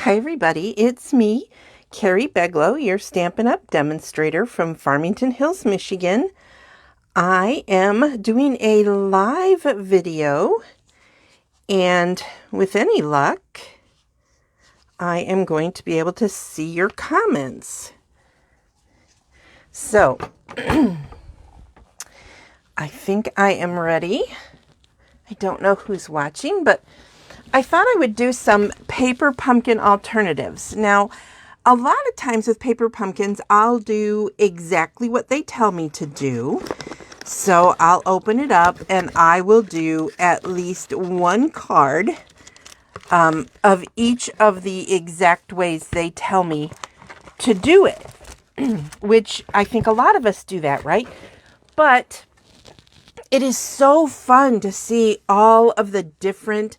Hi everybody, it's me, Carrie Beglow, your Stampin' Up! Demonstrator from Farmington Hills, Michigan. I am doing a live video, and with any luck, I am going to be able to see your comments. So, I think I am ready. I don't know who's watching, but I thought I would do some paper pumpkin alternatives. Now, a lot of times with paper pumpkins, I'll do exactly what they tell me to do. So I'll open it up and I will do at least one card of each of the exact ways they tell me to do it, which I think a lot of us do that, right? But it is so fun to see all of the different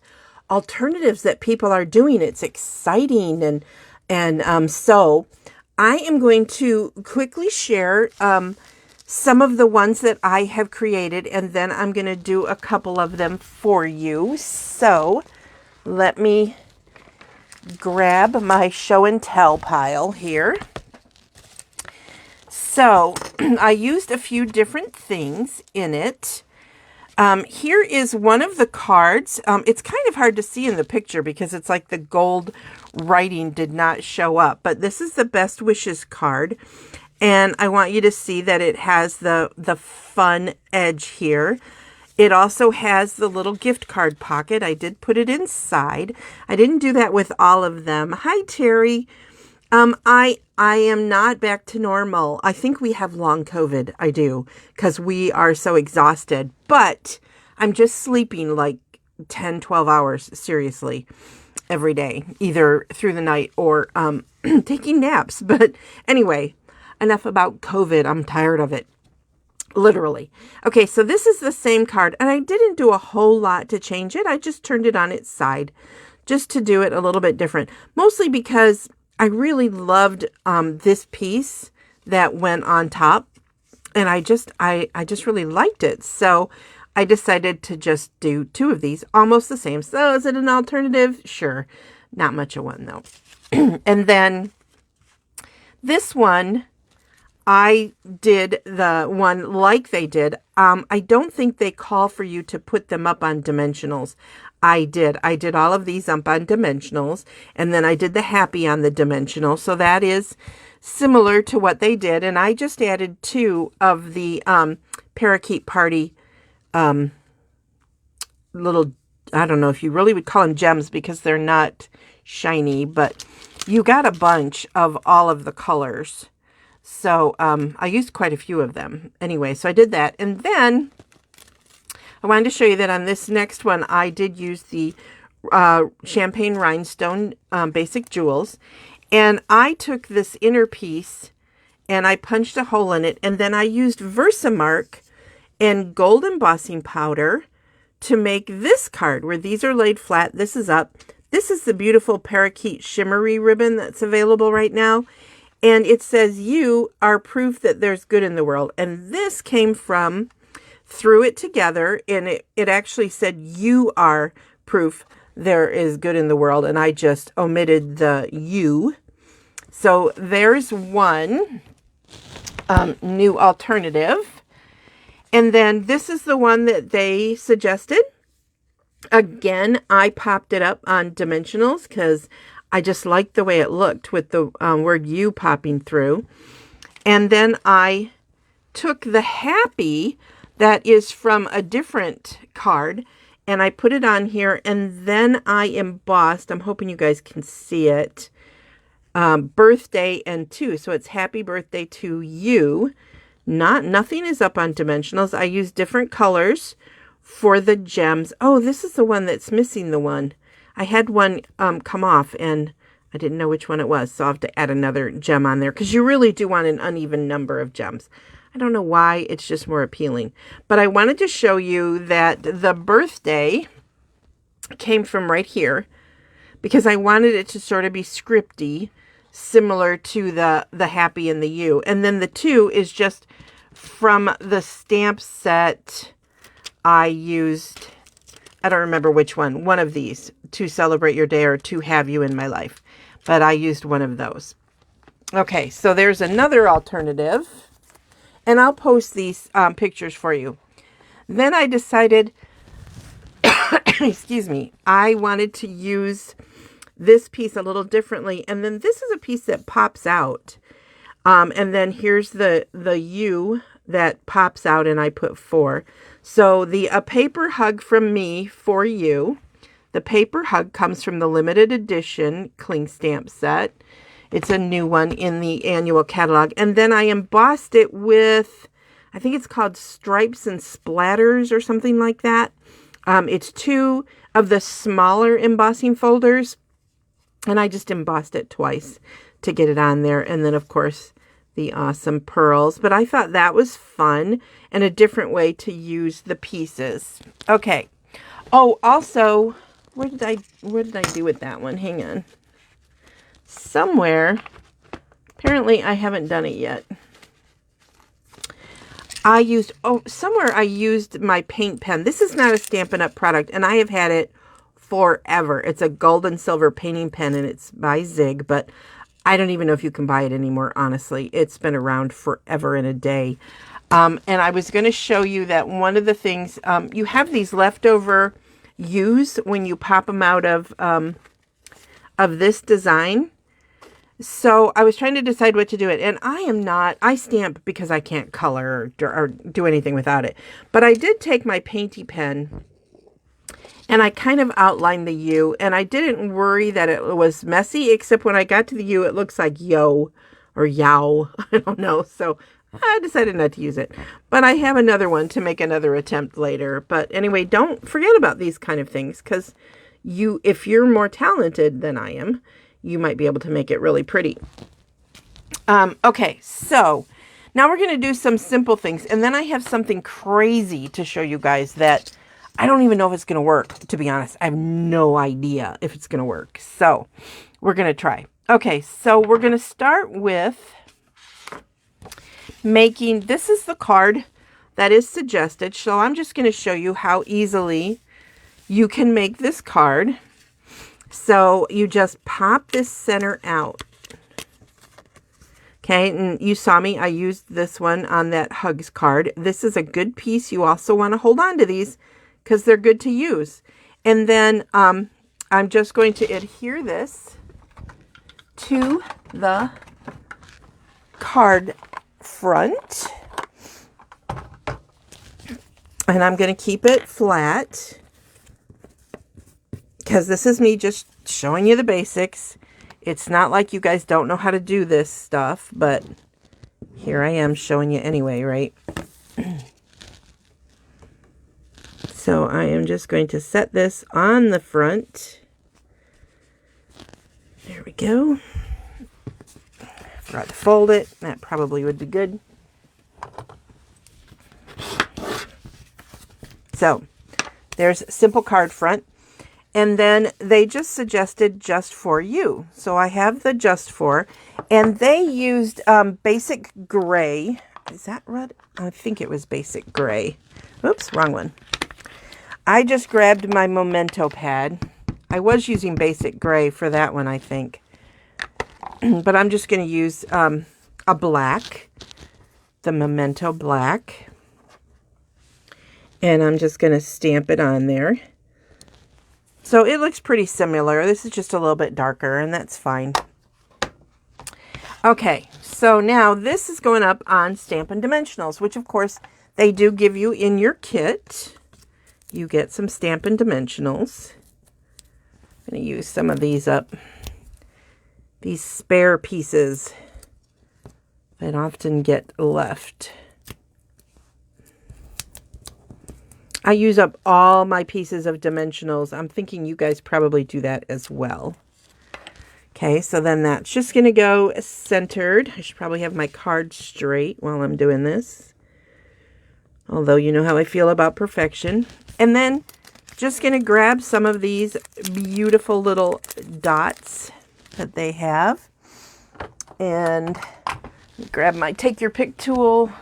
alternatives that people are doing. It's exciting, and so I am going to quickly share some of the ones that I have created, and then I'm going to do a couple of them for you. So let me grab my show and tell pile here. So I used a few different things in it. Here is one of the cards. It's kind of hard to see in the picture because it's like the gold writing did not show up. But this is the Best Wishes card. And I want you to see that it has the fun edge here. It also has the little gift card pocket. I did put it inside. I didn't do that with all of them. Hi, Terry. I am not back to normal. I think we have long COVID. I do, because we are so exhausted. But I'm just sleeping like 10, 12 hours, seriously, every day, either through the night or taking naps. But anyway, enough about COVID. I'm tired of it. Literally. Okay, so this is the same card, and I didn't do a whole lot to change it. I just turned it on its side just to do it a little bit different, mostly because I really loved this piece that went on top, and I just really liked it. So I decided to just do two of these, almost the same. So is it an alternative? Sure. Not much of one, though. And then this one, I did the one like they did. I don't think they call for you to put them up on dimensionals. I did all of these up on dimensionals, and then I did the happy on the dimensional. So that is similar to what they did. And I just added two of the Parakeet Party little, I don't know if you really would call them gems because they're not shiny, but you got a bunch of all of the colors. So I used quite a few of them. Anyway, so I did that. And then I wanted to show you that on this next one, I did use the Champagne Rhinestone Basic Jewels. And I took this inner piece and I punched a hole in it. And then I used Versamark and gold embossing powder to make this card where these are laid flat. This is up. This is the beautiful Parakeet Shimmery ribbon that's available right now. And it says, "You are proof that there's good in the world." And this came from Threw It Together. And it actually said, "You are proof there is good in the world." And I just omitted the "you." So there's one new alternative. And then this is the one that they suggested. Again, I popped it up on dimensionals because I just liked the way it looked with the word "you" popping through. And then I took the happy that is from a different card and I put it on here, and then I embossed, I'm hoping you guys can see it, birthday and to. So it's happy birthday to you. Nothing is up on dimensionals. I use different colors for the gems. Oh, this is the one that's missing the one. I had one come off and I didn't know which one it was. So I'll have to add another gem on there because you really do want an uneven number of gems. I don't know why, it's just more appealing. But I wanted to show you that the birthday came from right here because I wanted it to sort of be scripty, similar to the happy and the you. And then the two is just from the stamp set I used. I don't remember which one of these to celebrate your day or to have you in my life. But I used one of those. Okay, so there's another alternative. And I'll post these pictures for you. Then I decided, excuse me, I wanted to use this piece a little differently. And then this is a piece that pops out. And then here's the U that pops out, and I put 4. So a paper hug from me for you. The paper hug comes from the limited edition cling stamp set. It's a new one in the annual catalog. And then I embossed it with, I think it's called Stripes and Splatters or something like that. It's 2 of the smaller embossing folders. And I just embossed it twice to get it on there. And then, of course, the awesome pearls. But I thought that was fun and a different way to use the pieces. Okay. Oh, also, where did I do with that one? Hang on. Somewhere, apparently I haven't done it yet. Somewhere I used my paint pen. This is not a Stampin' Up! Product, and I have had it forever. It's a gold and silver painting pen, and it's by Zig, but I don't even know if you can buy it anymore, honestly. It's been around forever and a day. And I was going to show you that one of the things, you have these leftover U's when you pop them out of this design. So I was trying to decide what to do it. And I stamp because I can't color or do anything without it. But I did take my painty pen and I kind of outlined the U. And I didn't worry that it was messy, except when I got to the U, it looks like yo or yow. I don't know. So I decided not to use it. But I have another one to make another attempt later. But anyway, don't forget about these kind of things, because if you're more talented than I am, you might be able to make it really pretty. Okay, so now we're going to do some simple things. And then I have something crazy to show you guys that I don't even know if it's going to work, to be honest. I have no idea if it's going to work. So we're going to try. Okay, so we're going to start with making, this is the card that is suggested. So I'm just going to show you how easily you can make this card. So you just pop this center out. Okay, and you saw me, I used this one on that Hugs card. This is a good piece. You also want to hold on to these because they're good to use. And then I'm just going to adhere this to the card front. And I'm going to keep it flat, because this is me just showing you the basics. It's not like you guys don't know how to do this stuff, but here I am showing you anyway, right? So I am just going to set this on the front. There we go. Forgot to fold it. That probably would be good. So there's simple card front. And then they just suggested just for you. So I have the just for, and they used basic gray. Is that red? I think it was basic gray. Oops, wrong one. I just grabbed my Memento pad. I was using basic gray for that one, I think. But I'm just going to use a black, the Memento black. And I'm just going to stamp it on there. So it looks pretty similar. This is just a little bit darker, and that's fine. Okay, so now this is going up on Stampin' Dimensionals, which of course they do give you in your kit. You get some Stampin' Dimensionals. I'm going to use some of these up. These spare pieces that often get left. I use up all my pieces of dimensionals. I'm thinking you guys probably do that as well. Okay, so then that's just going to go centered. I should probably have my card straight while I'm doing this. Although you know how I feel about perfection. And then just going to grab some of these beautiful little dots that they have. And grab my Take Your Pick tool.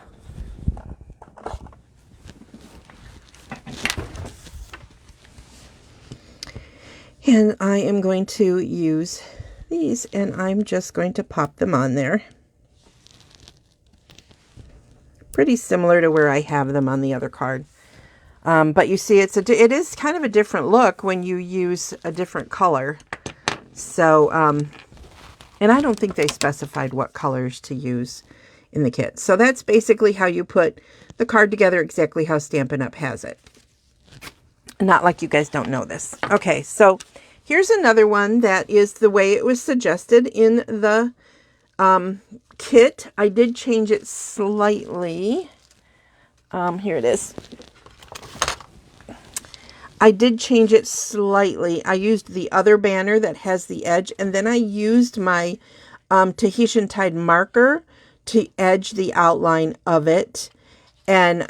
And I am going to use these, and I'm just going to pop them on there. Pretty similar to where I have them on the other card. But you see, it is kind of a different look when you use a different color. So, and I don't think they specified what colors to use in the kit. So that's basically how you put the card together, exactly how Stampin' Up! Has it. Not like you guys don't know this. Okay, so here's another one that is the way it was suggested in the kit. I did change it slightly. Here it is. I did change it slightly. I used the other banner that has the edge, and then I used my Tahitian Tide marker to edge the outline of it. And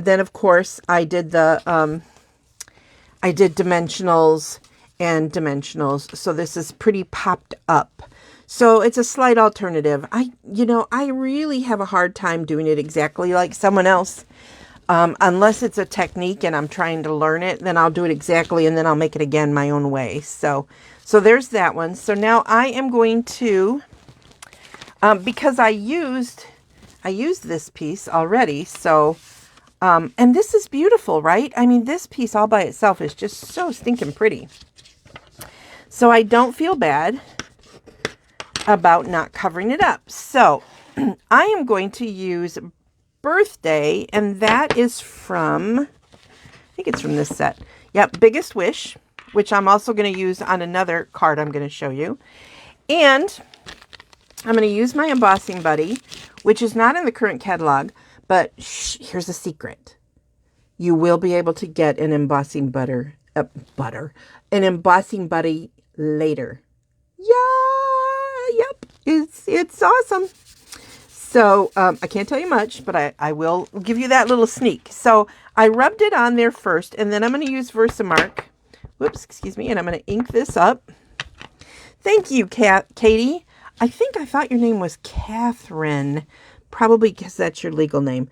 then, of course, I did the I did dimensionals and dimensionals. So this is pretty popped up. So it's a slight alternative. I really have a hard time doing it exactly like someone else. Unless it's a technique and I'm trying to learn it, then I'll do it exactly and then I'll make it again my own way. So there's that one. So now I am going to, because I used this piece already. So, and this is beautiful, right? I mean, this piece all by itself is just so stinking pretty. So I don't feel bad about not covering it up. So I am going to use Birthday, and that is from, I think it's from this set. Yep, Biggest Wish, which I'm also going to use on another card I'm going to show you. And I'm going to use my embossing buddy, which is not in the current catalog, but here's a secret. You will be able to get an embossing an embossing buddy later. Yeah, yep, it's awesome. So I can't tell you much, but I will give you that little sneak. So I rubbed it on there first, and then I'm going to use Versamark. Whoops, excuse me. And I'm going to ink this up. Thank you, Katie. I thought your name was Catherine, probably because that's your legal name.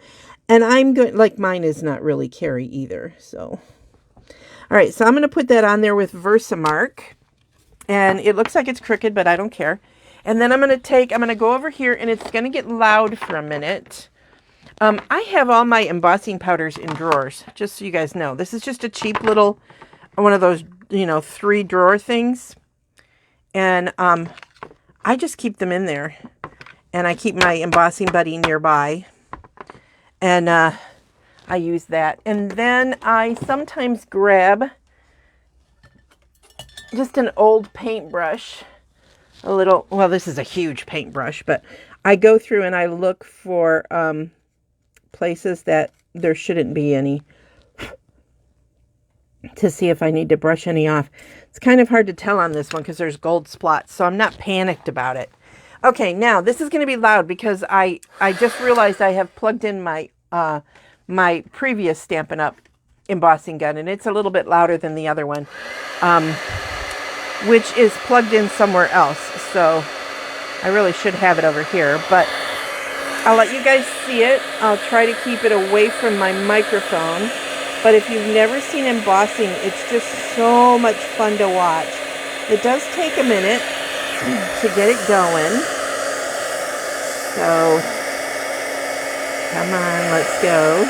And I'm going, like mine is not really Carrie either. So, all right. So I'm going to put that on there with Versamark. And it looks like it's crooked, but I don't care. And then I'm going to go over here, and it's going to get loud for a minute. I have all my embossing powders in drawers, just so you guys know. This is just a cheap little, one of those, 3 drawer things. And I just keep them in there. And I keep my embossing buddy nearby. And I use that. And then I sometimes grab just an old paintbrush. Well, this is a huge paintbrush, but I go through and I look for places that there shouldn't be any to see if I need to brush any off. It's kind of hard to tell on this one because there's gold spots, so I'm not panicked about it. Okay, now this is going to be loud because I just realized I have plugged in my my previous Stampin' Up! Embossing gun, and it's a little bit louder than the other one. Which is plugged in somewhere else. So I really should have it over here, but I'll let you guys see it. I'll try to keep it away from my microphone. But if you've never seen embossing, it's just so much fun to watch. It does take a minute to get it going. So come on, let's go.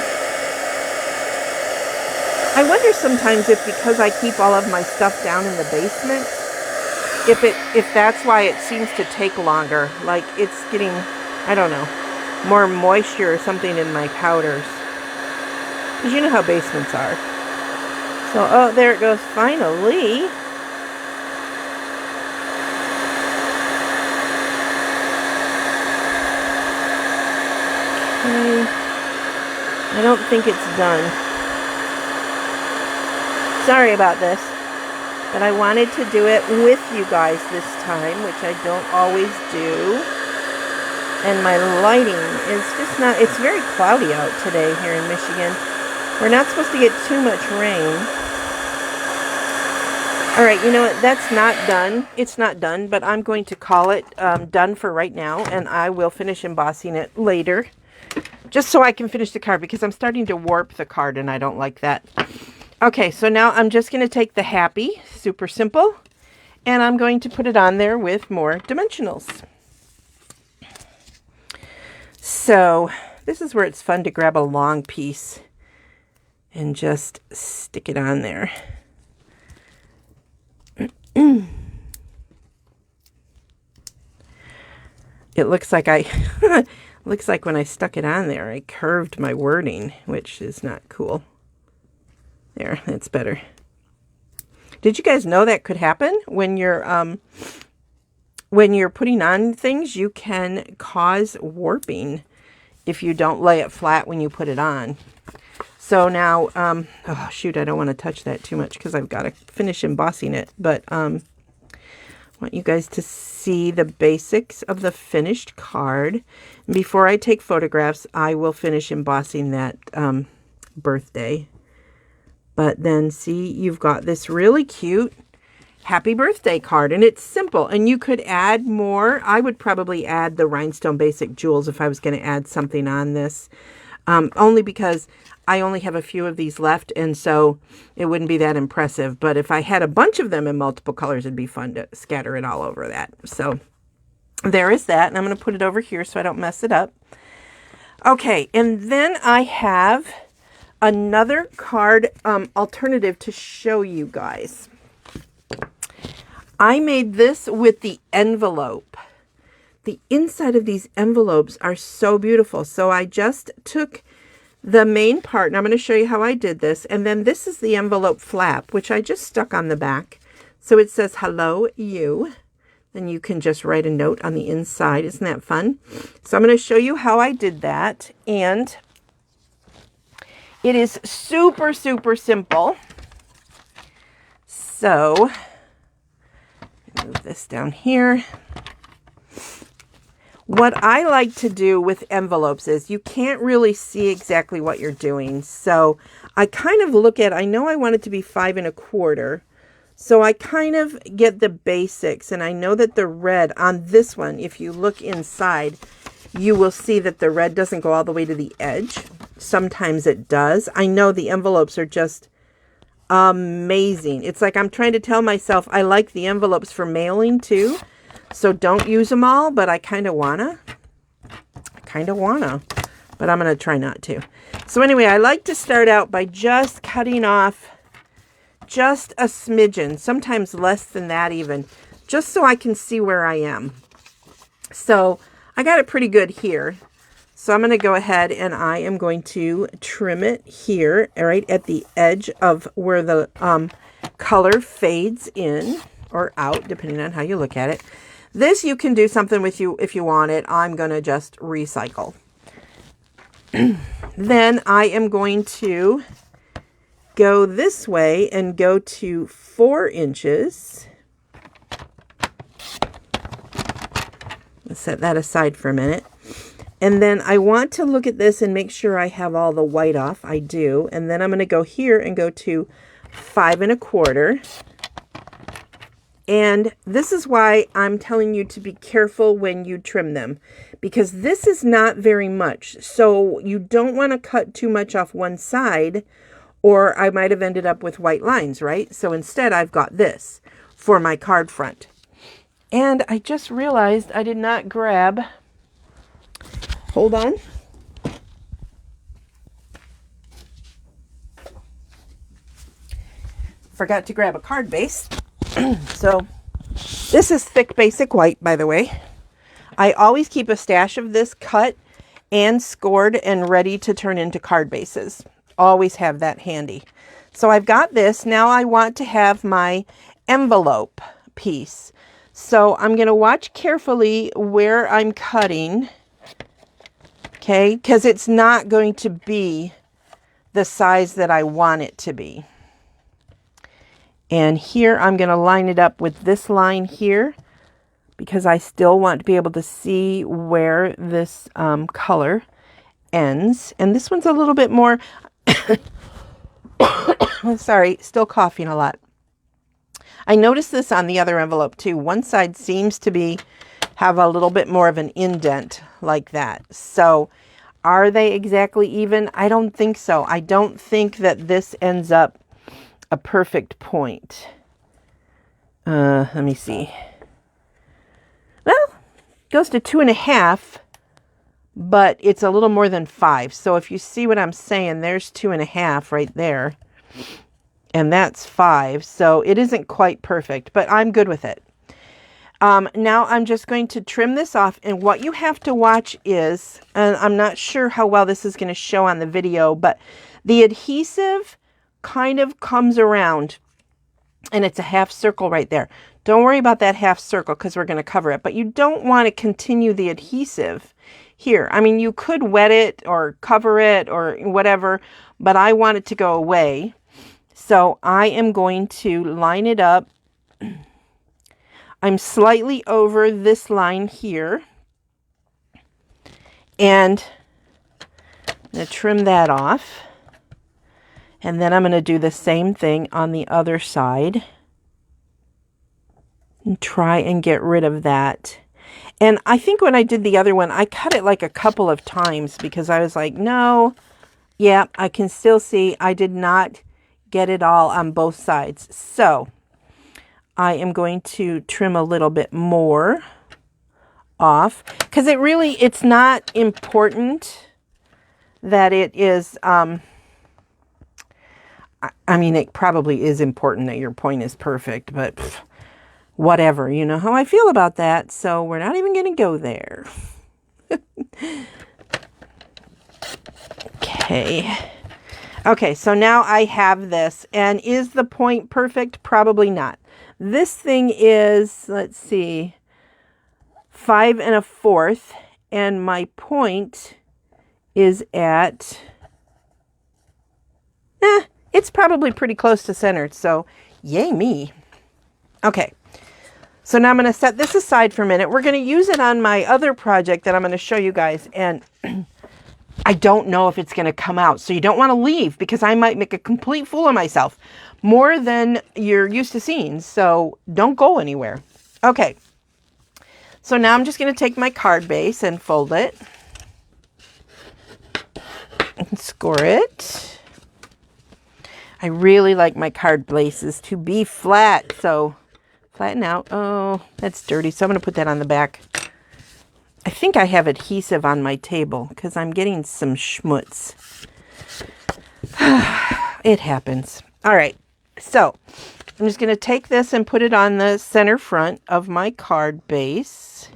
I wonder sometimes if because I keep all of my stuff down in the basement, if that's why it seems to take longer. Like it's getting, I don't know, more moisture or something in my powders. Because you know how basements are. So, oh, there it goes. Finally. Okay. I don't think it's done. Sorry about this, but I wanted to do it with you guys this time, which I don't always do. And my lighting is just not, it's very cloudy out today here in Michigan. We're not supposed to get too much rain. All right, you know what, that's not done. It's not done, but I'm going to call it done for right now, and I will finish embossing it later, just so I can finish the card, because I'm starting to warp the card, and I don't like that. Okay, so now I'm just going to take the happy, super simple, and I'm going to put it on there with more dimensionals. So this is where it's fun to grab a long piece and just stick it on there. It looks like looks like when I stuck it on there, I curved my wording, which is not cool. There, that's better. Did you guys know that could happen when you're putting on things? You can cause warping if you don't lay it flat when you put it on. So now, oh shoot, I don't want to touch that too much because I've got to finish embossing it. But I want you guys to see the basics of the finished card. Before I take photographs, I will finish embossing that birthday. But then see, you've got this really cute happy birthday card, and it's simple. And you could add more. I would probably add the rhinestone basic jewels if I was going to add something on this. Only because I only have a few of these left, and so it wouldn't be that impressive. But if I had a bunch of them in multiple colors, it'd be fun to scatter it all over that. So there is that, and I'm going to put it over here so I don't mess it up. Okay, and then I have another card alternative to show you guys. I made this with the envelope. The inside of these envelopes are so beautiful. So I just took the main part, and I'm going to show you how I did this. And then this is the envelope flap, which I just stuck on the back. So it says, hello, you. Then you can just write a note on the inside. Isn't that fun? So I'm going to show you how I did that. And it is super, super simple. So move this down here. What I like to do with envelopes is you can't really see exactly what you're doing. So I kind of look at, I know I want it to be 5 1/4. So I kind of get the basics, and I know that the red on this one, if you look inside, you will see that the red doesn't go all the way to the edge. Sometimes it does. I know the envelopes are just amazing. It's like I'm trying to tell myself I like the envelopes for mailing too. So don't use them all, but I kind of wanna. But I'm going to try not to. So anyway, I like to start out by just cutting off just a smidgen, sometimes less than that even, just so I can see where I am. So I got it pretty good here. So I'm going to go ahead and I am going to trim it here, right at the edge of where the color fades in or out, depending on how you look at it. This you can do something with you if you want it. I'm going to just recycle. Then I am going to go this way and go to 4 inches. Let's set that aside for a minute. And then I want to look at this and make sure I have all the white off. I do. And then I'm going to go here and go to 5 1/4. And this is why I'm telling you to be careful when you trim them, because this is not very much. So you don't want to cut too much off one side, or I might have ended up with white lines, right? So instead I've got this for my card front. And I just realized I did not grab, hold on. Forgot to grab a card base. So this is thick basic white, by the way. I always keep a stash of this cut and scored and ready to turn into card bases. Always have that handy. So I've got this. Now I want to have my envelope piece. So I'm going to watch carefully where I'm cutting. Okay, because it's not going to be the size that I want it to be. And here I'm going to line it up with this line here, because I still want to be able to see where this color ends. And this one's a little bit more, sorry, still coughing a lot. I noticed this on the other envelope too. One side seems to have a little bit more of an indent like that. So are they exactly even? I don't think so. I don't think that this ends up a perfect point. Let me see. Well, it goes to 2.5, but it's a little more than 5. So if you see what I'm saying, there's 2.5 right there. And that's 5. So it isn't quite perfect, but I'm good with it. Now I'm just going to trim this off. And what you have to watch is, and I'm not sure how well this is going to show on the video, but the adhesive kind of comes around and it's a half circle right there. Don't worry about that half circle because we're going to cover it, but you don't want to continue the adhesive here. I mean, you could wet it or cover it or whatever, but I want it to go away. So I am going to line it up. I'm slightly over this line here. And I'm going to trim that off. And then I'm going to do the same thing on the other side. And try and get rid of that. And I think when I did the other one, I cut it like a couple of times because I was like, no, yeah, I can still see I did not get it all on both sides. So I am going to trim a little bit more off because it's not important that it is, I mean, it probably is important that your point is perfect, but whatever, you know how I feel about that. So we're not even going to go there. Okay, so now I have this. And is the point perfect? Probably not. This thing is, let's see, 5 1/4. And my point is at, it's probably pretty close to centered. So yay me. Okay. So now I'm going to set this aside for a minute. We're going to use it on my other project that I'm going to show you guys. And I don't know if it's going to come out. So you don't want to leave because I might make a complete fool of myself. More than you're used to seeing. So don't go anywhere. Okay. So now I'm just going to take my card base and fold it. And score it. I really like my card bases to be flat. So flatten out. Oh, that's dirty. So I'm going to put that on the back. I think I have adhesive on my table because I'm getting some schmutz. It happens. All right. So I'm just going to take this and put it on the center front of my card base.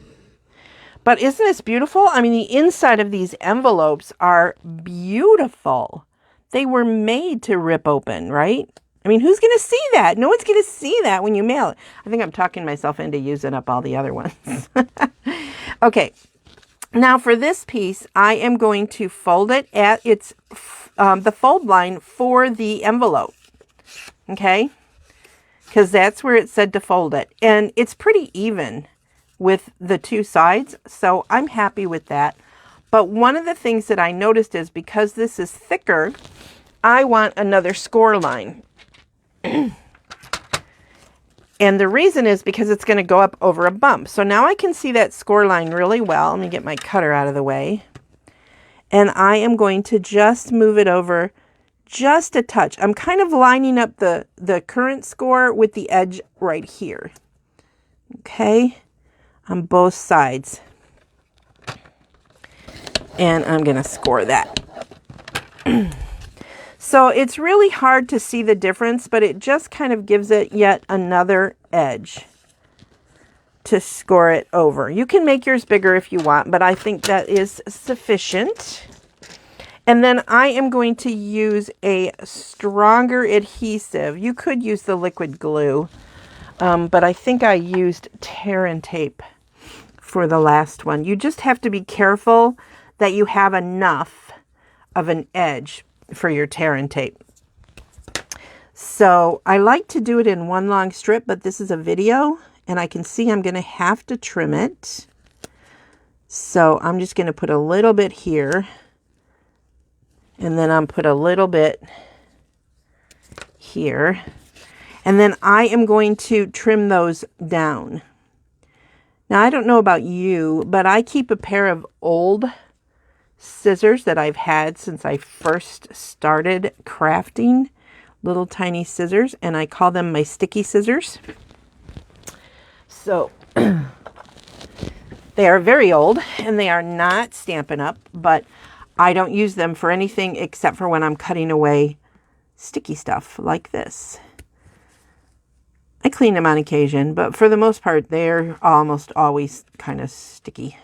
But isn't this beautiful? I mean, the inside of these envelopes are beautiful. They were made to rip open, right? I mean, who's going to see that? No one's going to see that when you mail it. I think I'm talking myself into using up all the other ones. Okay. Now for this piece, I am going to fold it at its the fold line for the envelope. Okay? Because that's where it said to fold it. And it's pretty even with the two sides. So I'm happy with that. But one of the things that I noticed is because this is thicker, I want another score line. And the reason is because it's going to go up over a bump. So now I can see that score line really well. Let me get my cutter out of the way. And I am going to just move it over just a touch. I'm kind of lining up the current score with the edge right here. Okay? On both sides. And I'm going to score that. So it's really hard to see the difference, but it just kind of gives it yet another edge to score it over. You can make yours bigger if you want, but I think that is sufficient. And then I am going to use a stronger adhesive. You could use the liquid glue, but I think I used tear and tape for the last one. You just have to be careful that you have enough of an edge for your tear and tape. So I like to do it in one long strip, but this is a video and I can see I'm going to have to trim it. So I'm just going to put a little bit here and then I'll put a little bit here. And then I am going to trim those down. Now I don't know about you, but I keep a pair of old scissors that I've had since I first started crafting, little tiny scissors, and I call them my sticky scissors. So they are very old and they are not Stampin' Up, but I don't use them for anything except for when I'm cutting away sticky stuff like this. I clean them on occasion, but for the most part, they're almost always kind of sticky.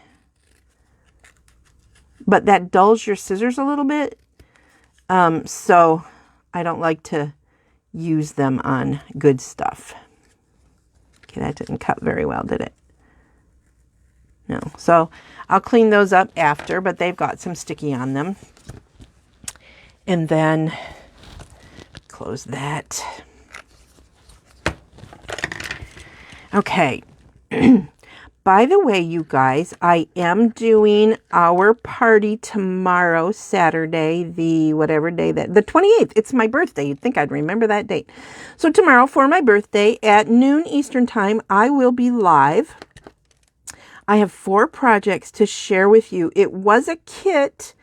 But that dulls your scissors a little bit, so I don't like to use them on good stuff. Okay, that didn't cut very well, did it? No. So I'll clean those up after, but they've got some sticky on them. And then close that. Okay. By the way, you guys, I am doing our party tomorrow, Saturday, the 28th. It's my birthday. You'd think I'd remember that date. So tomorrow for my birthday at noon Eastern time, I will be live. I have 4 projects to share with you. It was a kit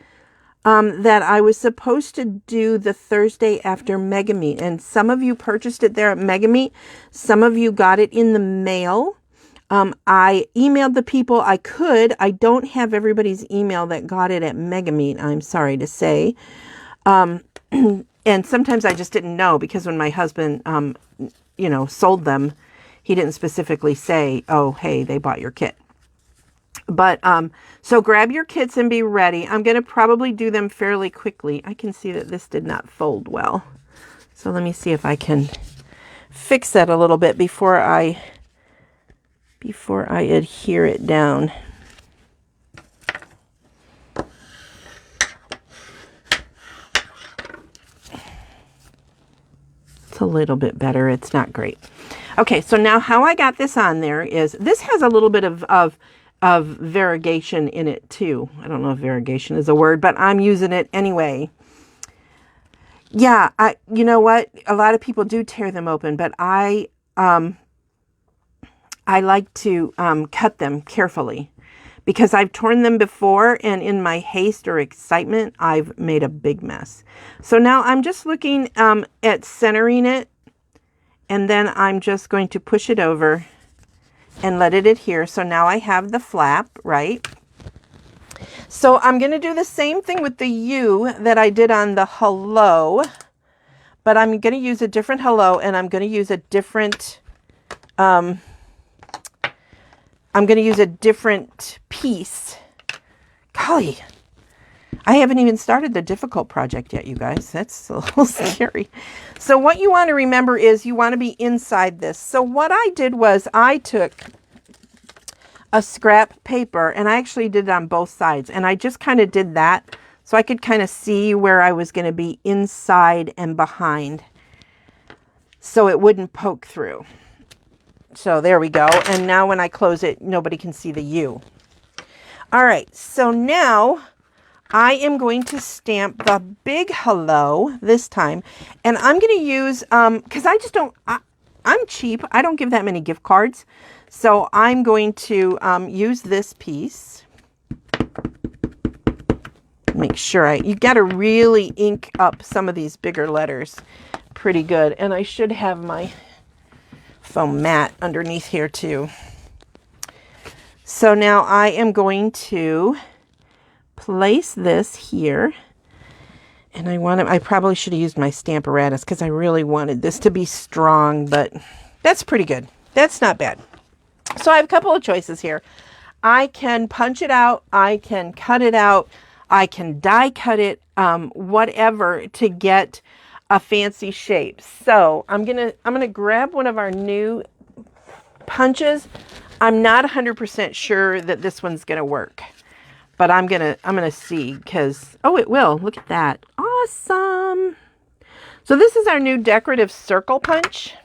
that I was supposed to do the Thursday after Mega Meet, and some of you purchased it there at Mega Meet. Some of you got it in the mail. I emailed the people I could. I don't have everybody's email that got it at Mega Meet, I'm sorry to say. And sometimes I just didn't know, because when my husband, sold them, he didn't specifically say, oh, hey, they bought your kit. But, so grab your kits and be ready. I'm going to probably do them fairly quickly. I can see that this did not fold well. So let me see if I can fix that a little bit before I adhere it down. It's a little bit better. It's not great. Okay, so now how I got this on there is, this has a little bit of variegation in it too. I don't know if variegation is a word, but I'm using it anyway. Yeah, you know what? A lot of people do tear them open, but I like to cut them carefully, because I've torn them before, and in my haste or excitement, I've made a big mess. So now I'm just looking at centering it, and then I'm just going to push it over and let it adhere. So now I have the flap, right? So I'm going to do the same thing with the U that I did on the hello, but I'm going to use a different hello, and I'm going to use a different piece. Golly, I haven't even started the difficult project yet, you guys. That's a little scary. So what you want to remember is you want to be inside this. So what I did was I took a scrap paper, and I actually did it on both sides, and I just kind of did that so I could kind of see where I was going to be inside and behind, so it wouldn't poke through. So there we go. And now when I close it, nobody can see the U. All right. So now I am going to stamp the big hello this time. And I'm going to use, because I just don't, I'm cheap. I don't give that many gift cards. So I'm going to use this piece. Make sure you got to really ink up some of these bigger letters pretty good. And I should have my foam mat underneath here too. So now I am going to place this here, and I probably should have used my Stamparatus, because I really wanted this to be strong, but that's pretty good. That's not bad. So I have a couple of choices here. I can punch it out, I can cut it out, I can die cut it, whatever, to get a fancy shape. So I'm gonna grab one of our new punches. I'm not 100% sure that this one's gonna work, but I'm gonna see, because it will. Look at that. Awesome. So this is our new decorative circle punch,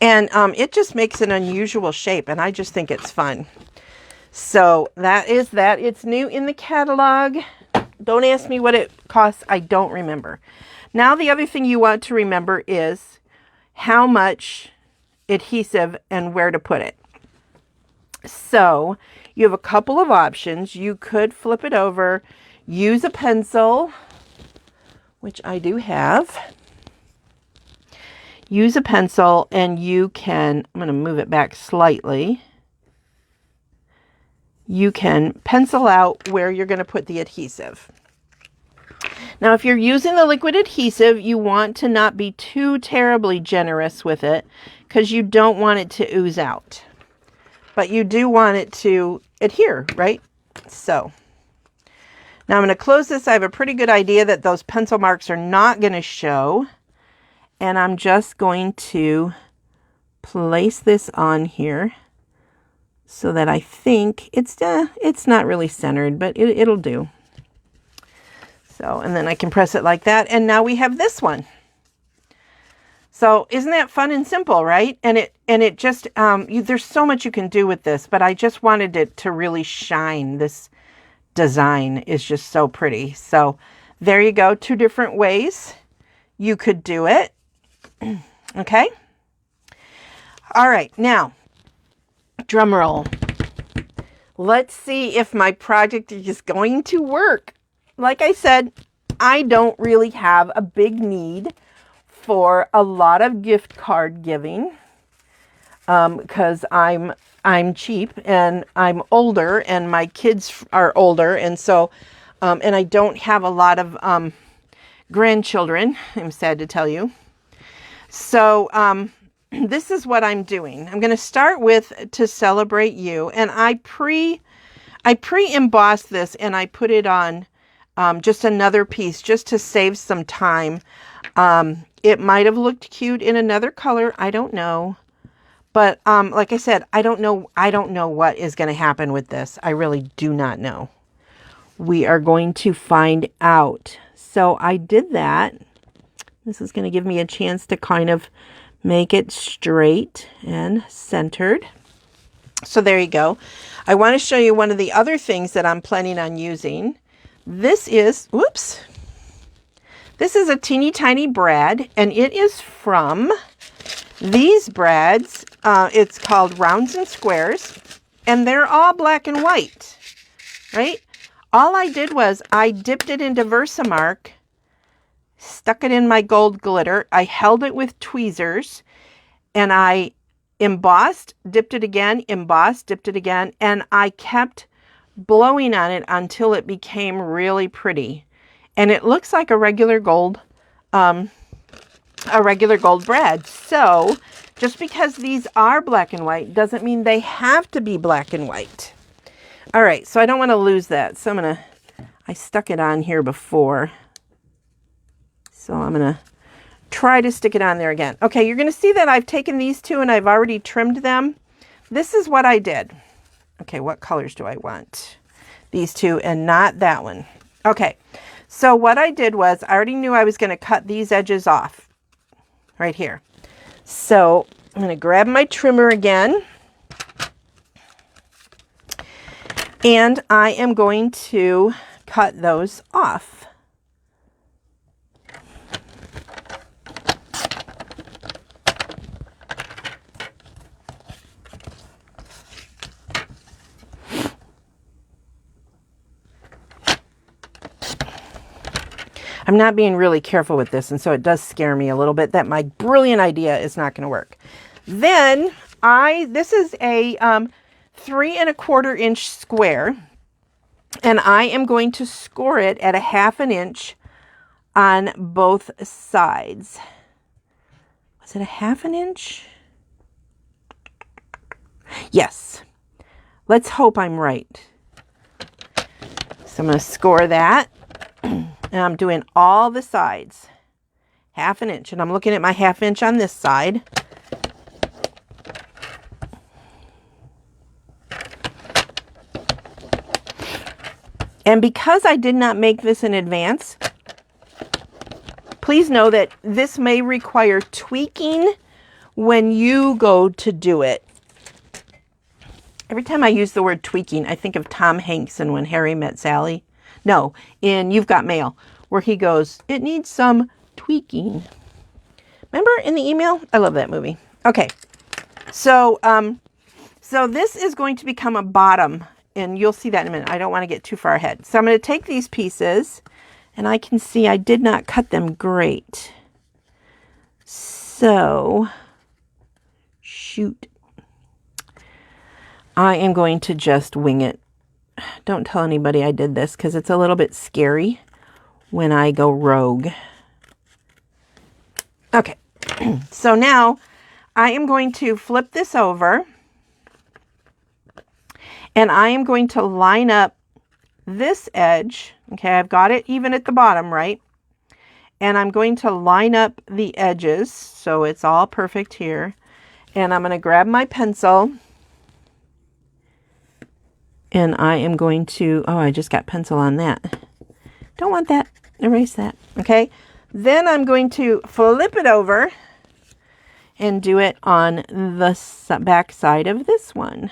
and it just makes an unusual shape, and I just think it's fun. So that is that. It's new in the catalog. Don't ask me what it costs. I don't remember. Now, the other thing you want to remember is how much adhesive and where to put it. So you have a couple of options. You could flip it over, use a pencil, which I do have, use a pencil and you can, I'm going to move it back slightly. You can pencil out where you're going to put the adhesive. Now, if you're using the liquid adhesive, you want to not be too terribly generous with it because you don't want it to ooze out. But you do want it to adhere, right? So, now I'm going to close this. I have a pretty good idea that those pencil marks are not going to show. And I'm just going to place this on here so that I think it's not really centered, but it'll do. So, and then I can press it like that. And now we have this one. So isn't that fun and simple, right? And it just, there's so much you can do with this, but I just wanted it to really shine. This design is just so pretty. So there you go. 2 different ways you could do it. Okay. All right. Now, drum roll. Let's see if my project is going to work. Like I said, I don't really have a big need for a lot of gift card giving because I'm cheap and I'm older and my kids are older, and so and I don't have a lot of grandchildren, I'm sad to tell you. So this is what I'm doing. I'm going to start with To Celebrate You, and I pre-embossed this and I put it on just another piece just to save some time. It might have looked cute in another color. I don't know. But like I said, I don't know what is going to happen with this. I really do not know. We are going to find out. So I did that. This is going to give me a chance to kind of make it straight and centered. So there you go. I want to show you one of the other things that I'm planning on using. This is, whoops. This is a teeny tiny brad, and it is from these brads. It's called Rounds and Squares, and they're all black and white, right? All I did was I dipped it into Versamark, stuck it in my gold glitter. I held it with tweezers, and I embossed, dipped it again, embossed, dipped it again, and I kept blowing on it until it became really pretty. And it looks like a regular gold brad. So just because these are black and white doesn't mean they have to be black and white. All right, so I don't want to lose that. So I stuck it on here before. So I'm going to try to stick it on there again. Okay, you're going to see that I've taken these two and I've already trimmed them. This is what I did. Okay, what colors do I want? These two and not that one. Okay, so what I did was I already knew I was going to cut these edges off right here. So I'm going to grab my trimmer again. And I am going to cut those off. I'm not being really careful with this, and so it does scare me a little bit that my brilliant idea is not going to work. Then this is a 3 1/4 inch square, and I am going to score it at 1/2 inch on both sides. Was it 1/2 inch? Yes. Let's hope I'm right. So I'm going to score that. And I'm doing all the sides, 1/2 inch. And I'm looking at my 1/2 inch on this side. And because I did not make this in advance, please know that this may require tweaking when you go to do it. Every time I use the word tweaking, I think of Tom Hanks in When Harry Met Sally. No, in You've Got Mail, where he goes, it needs some tweaking. Remember in the email? I love that movie. Okay, so this is going to become a bottom, and you'll see that in a minute. I don't want to get too far ahead. So I'm going to take these pieces, And I can see I did not cut them great. So, shoot. I am going to just wing it. Don't tell anybody I did this because it's a little bit scary when I go rogue. Okay, so now I am going to flip this over and I am going to line up this edge. Okay, I've got it even at the bottom, right? And I'm going to line up the edges so it's all perfect here. And I'm going to grab my pencil and I am going to, oh, I just got pencil on that. Don't want that. Erase that. Okay. Then I'm going to flip it over and do it on the back side of this one.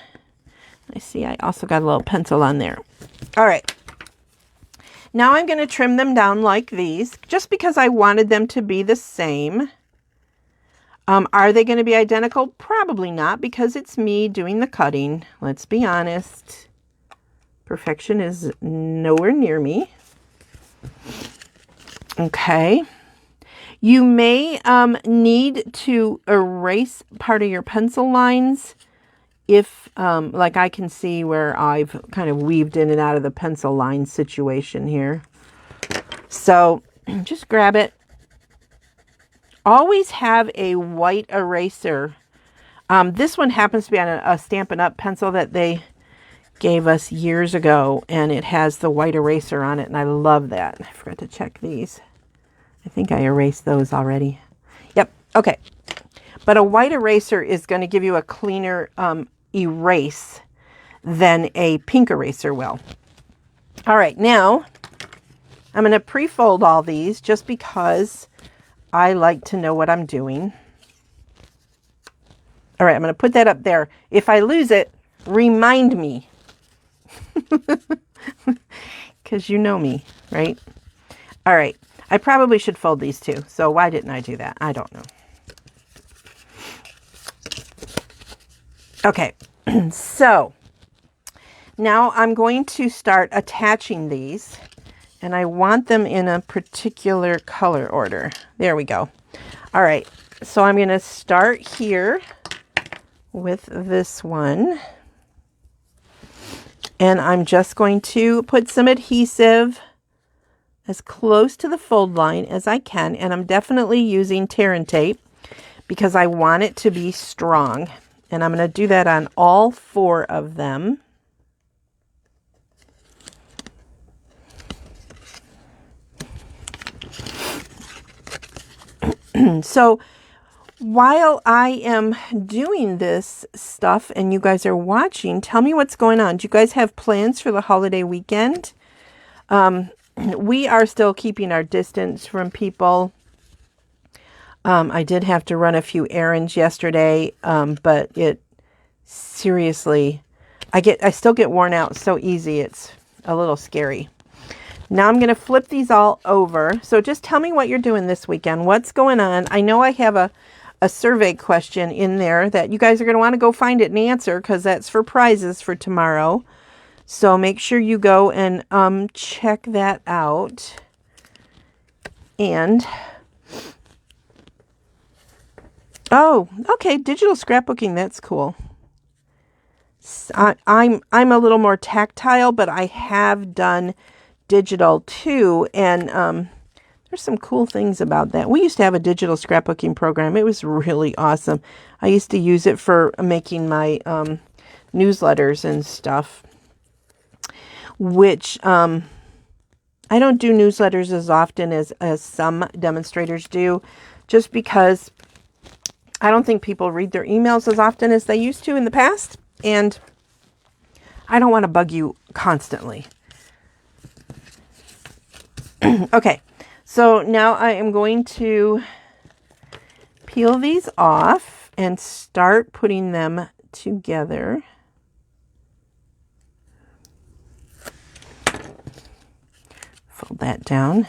I see I also got a little pencil on there. All right. Now I'm going to trim them down like these just because I wanted them to be the same. Are they going to be identical? Probably not because it's me doing the cutting. Let's be honest. Perfection is nowhere near me. Okay. You may need to erase part of your pencil lines if, like I can see where I've kind of weaved in and out of the pencil line situation here. So just grab it. Always have a white eraser. This one happens to be on a Stampin' Up! Pencil that they gave us years ago, and it has the white eraser on it, and I love that. I forgot to check these. I think I erased those already. Yep, okay. But a white eraser is going to give you a cleaner erase than a pink eraser will. All right, now I'm going to pre-fold all these just because I like to know what I'm doing. All right, I'm going to put that up there. If I lose it, remind me. Because you know me, right? All right. I probably should fold these too. So why didn't I do that? I don't know. Okay. So now I'm going to start attaching these. And I want them in a particular color order. There we go. All right. So I'm going to start here with this one. And I'm just going to put some adhesive as close to the fold line as I can. And I'm definitely using tear and tape because I want it to be strong. And I'm going to do that on all 4 of them. So while I am doing this stuff and you guys are watching, tell me what's going on. Do you guys have plans for the holiday weekend? We are still keeping our distance from people. I did have to run a few errands yesterday, but it seriously, I still get worn out so easy. It's a little scary. Now I'm going to flip these all over. So just tell me what you're doing this weekend. What's going on? I know I have a survey question in there that you guys are going to want to go find it and answer because that's for prizes for tomorrow. So make sure you go and check that out. And, oh, okay, digital scrapbooking, that's cool. I'm a little more tactile, but I have done digital too, and there's some cool things about that. We used to have a digital scrapbooking program. It was really awesome. I used to use it for making my newsletters and stuff, which I don't do newsletters as often as some demonstrators do, just because I don't think people read their emails as often as they used to in the past, and I don't want to bug you constantly. Okay, so now I am going to peel these off and start putting them together. Fold that down.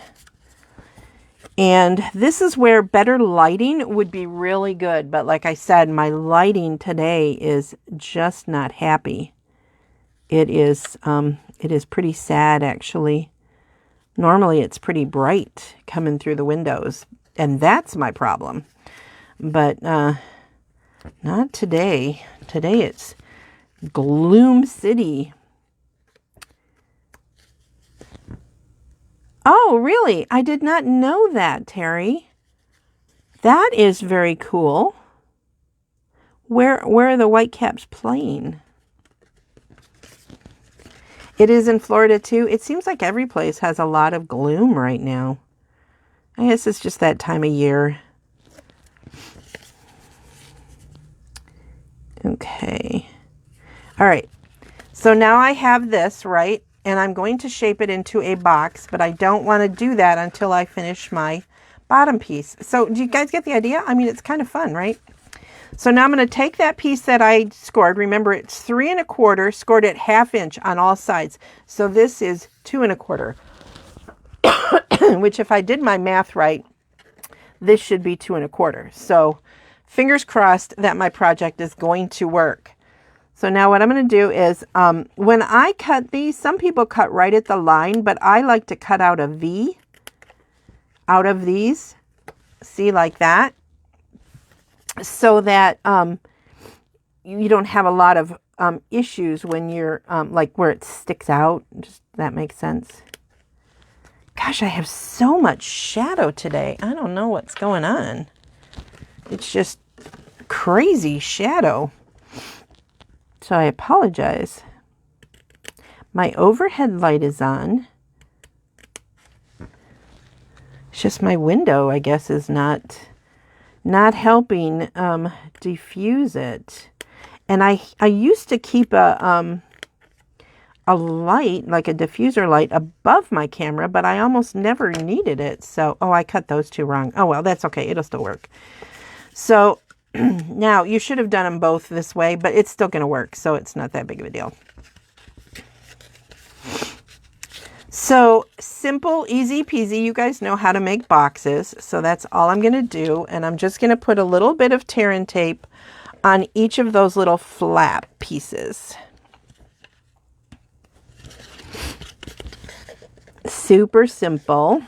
And this is where better lighting would be really good. But like I said, my lighting today is just not happy. It is pretty sad, actually. Normally it's pretty bright coming through the windows, and that's my problem. But not today. Today it's Gloom City. Oh, really? I did not know that, Terry. That is very cool. Where are the Whitecaps playing? It is in Florida too. It seems like every place has a lot of gloom right now. I guess it's just that time of year. Okay. All right. So now I have this, right? And I'm going to shape it into a box, but I don't want to do that until I finish my bottom piece. So do you guys get the idea? I mean, it's kind of fun, right? So now I'm going to take that piece that I scored. Remember, it's 3 1/4, scored at 1/2 inch on all sides. So this is 2 1/4, which if I did my math right, this should be 2 1/4. So fingers crossed that my project is going to work. So now what I'm going to do is, when I cut these, some people cut right at the line, but I like to cut out a V out of these. See, like that. So that you don't have a lot of issues when you're like where it sticks out. Just that makes sense. Gosh, I have so much shadow today. I don't know what's going on. It's just crazy shadow. So I apologize. My overhead light is on. It's just my window, I guess, is not helping diffuse it. And I used to keep a light, like a diffuser light, above my camera, but I almost never needed it. So, oh, I cut those two wrong. Oh, well, that's okay. It'll still work. So now you should have done them both this way, but it's still going to work. So it's not that big of a deal. So simple, easy peasy. You guys know how to make boxes. So that's all I'm going to do. And I'm just going to put a little bit of tear and tape on each of those little flap pieces. Super simple.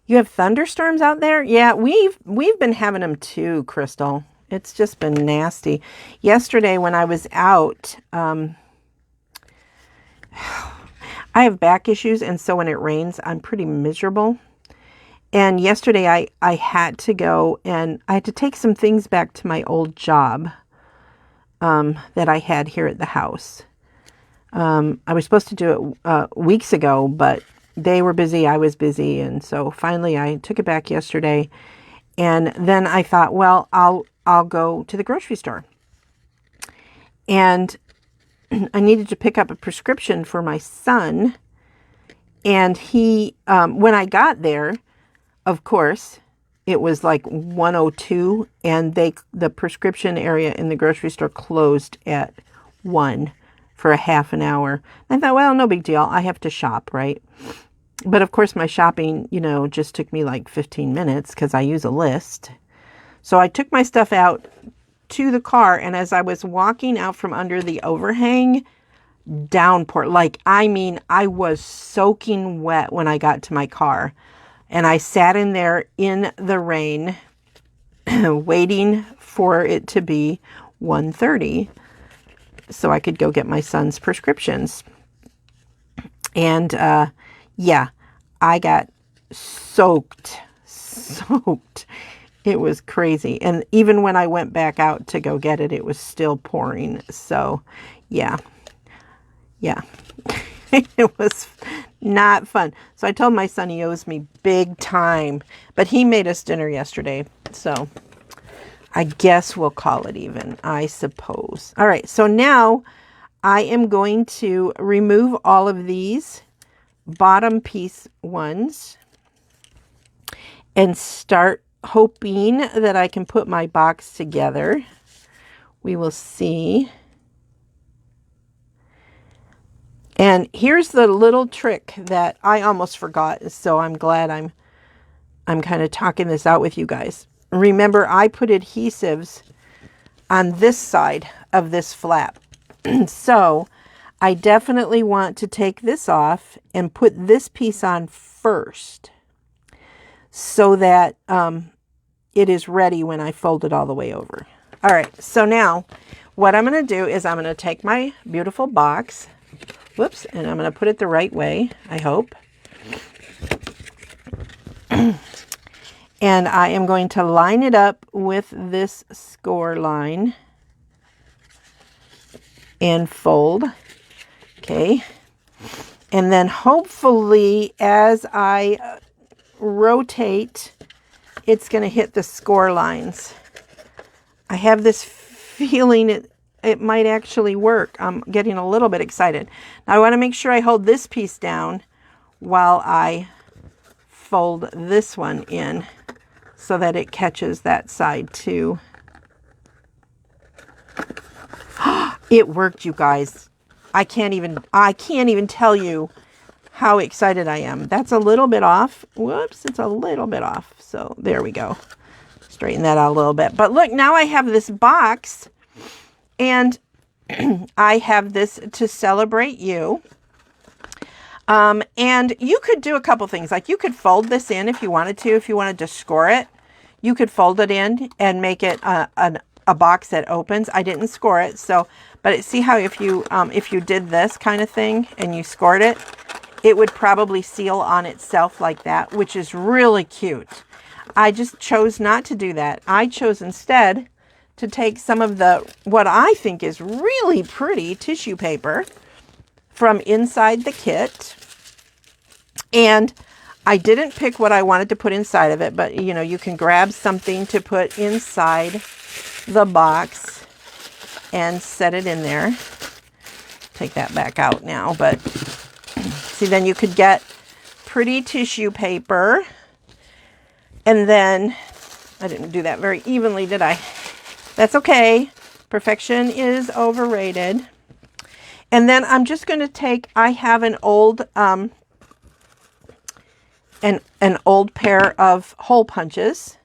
You have thunderstorms out there? Yeah, we've been having them too, Crystal. It's just been nasty. Yesterday when I was out, I have back issues, and so when it rains, I'm pretty miserable. And yesterday I had to go and I had to take some things back to my old job that I had here at the house. I was supposed to do it weeks ago, but they were busy, I was busy, and so finally I took it back yesterday. And then I thought, well, I'll go to the grocery store. And I needed to pick up a prescription for my son. And he, when I got there, of course, it was like 1:02, and the prescription area in the grocery store closed at 1 for a half an hour. I thought, well, no big deal. I have to shop, right? But of course, my shopping, just took me like 15 minutes because I use a list. So I took my stuff out to the car, and as I was walking out from under the overhang, downpour. I was soaking wet when I got to my car. And I sat in there in the rain, waiting for it to be 1:30 so I could go get my son's prescriptions. And yeah, I got soaked. It was crazy. And even when I went back out to go get it, it was still pouring. So yeah. It was not fun. So I told my son he owes me big time, but he made us dinner yesterday. So I guess we'll call it even, I suppose. All right. So now I am going to remove all of these bottom piece ones and start hoping that I can put my box together. We will see. And here's the little trick that I almost forgot, so I'm glad I'm kind of talking this out with you guys. Remember, I put adhesives on this side of this flap. So I definitely want to take this off and put this piece on first so that it is ready when I fold it all the way over. All right, so now what I'm going to do is I'm going to take my beautiful box, whoops, and I'm going to put it the right way, I hope. And I am going to line it up with this score line and fold. Okay. And then hopefully as I rotate, it's going to hit the score lines. I have this feeling it might actually work. I'm getting a little bit excited. Now I want to make sure I hold this piece down while I fold this one in so that it catches that side too. It worked, you guys. I can't even tell you how excited I am. That's a little bit off. Whoops, it's a little bit off. So there we go. Straighten that out a little bit. But look, now I have this box and I have this to celebrate you. And you could do a couple things. Like you could fold this in if you wanted to. If you wanted to score it, you could fold it in and make it a box that opens. I didn't score it, so, but see how if you did this kind of thing and you scored it, it would probably seal on itself like that, which is really cute. I just chose not to do that. I chose instead to take some of the, what I think is really pretty tissue paper from inside the kit. And I didn't pick what I wanted to put inside of it, but you know, you can grab something to put inside the box and set it in there. Take that back out now, but see, then you could get pretty tissue paper. And then I didn't do that very evenly, did I? That's okay. Perfection is overrated. And then I'm just going to take, I have an old an old pair of hole punches.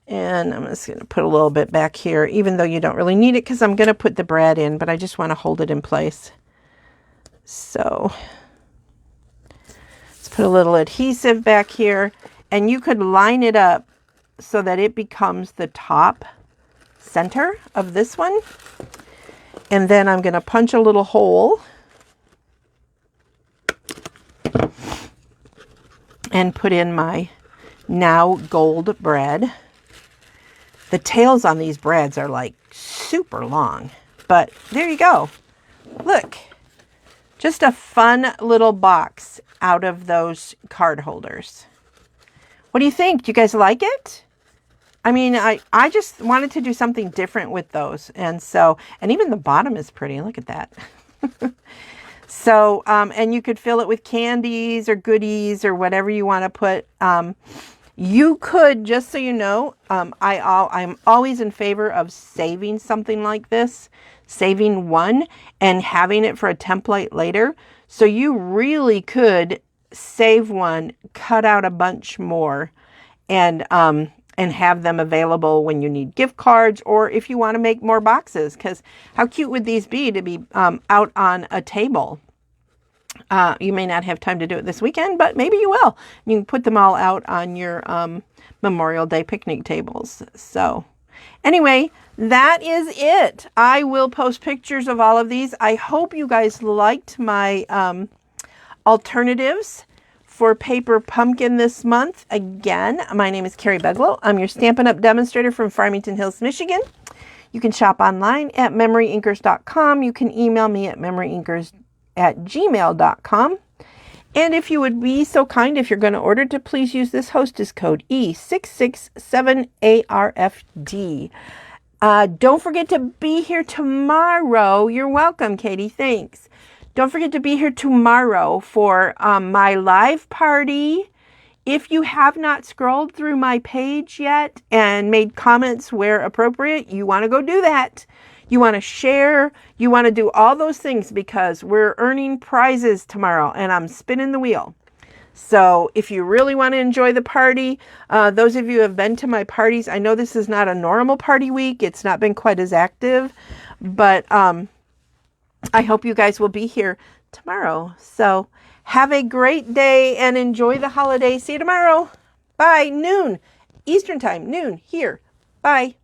And I'm just going to put a little bit back here, even though you don't really need it because I'm going to put the brad in, but I just want to hold it in place. So let's put a little adhesive back here, and you could line it up so that it becomes the top center of this one. And then I'm going to punch a little hole and put in my now gold brad. The tails on these brads are like super long, but there you go. Look, just a fun little box out of those card holders. What do you think? Do you guys like it? I mean, I just wanted to do something different with those. And so, and even the bottom is pretty. Look at that. So, and you could fill it with candies or goodies or whatever you want to put. You could, just so you know, I'm always in favor of saving something like this, saving one and having it for a template later. So you really could save one, cut out a bunch more, and have them available when you need gift cards or if you want to make more boxes. Because how cute would these be to be out on a table? You may not have time to do it this weekend, but maybe you will. You can put them all out on your Memorial Day picnic tables. So anyway, that is it. I will post pictures of all of these. I hope you guys liked my alternatives for paper pumpkin this month. Again, my name is Carrie Beglow. I'm your Stampin' Up! Demonstrator from Farmington Hills, Michigan. You can shop online at MemoryINKers.com. You can email me at MemoryINKers@gmail.com. And if you would be so kind, if you're going to order, to please use this hostess code E667ARFD. Don't forget to be here tomorrow. You're welcome, Katie. Thanks. Don't forget to be here tomorrow for my live party. If you have not scrolled through my page yet and made comments where appropriate, you want to go do that. You want to share. You want to do all those things because we're earning prizes tomorrow and I'm spinning the wheel. So if you really want to enjoy the party, those of you who have been to my parties, I know this is not a normal party week. It's not been quite as active, but I hope you guys will be here tomorrow. So have a great day and enjoy the holiday. See you tomorrow. Bye. Noon. Eastern time. Noon. Here. Bye.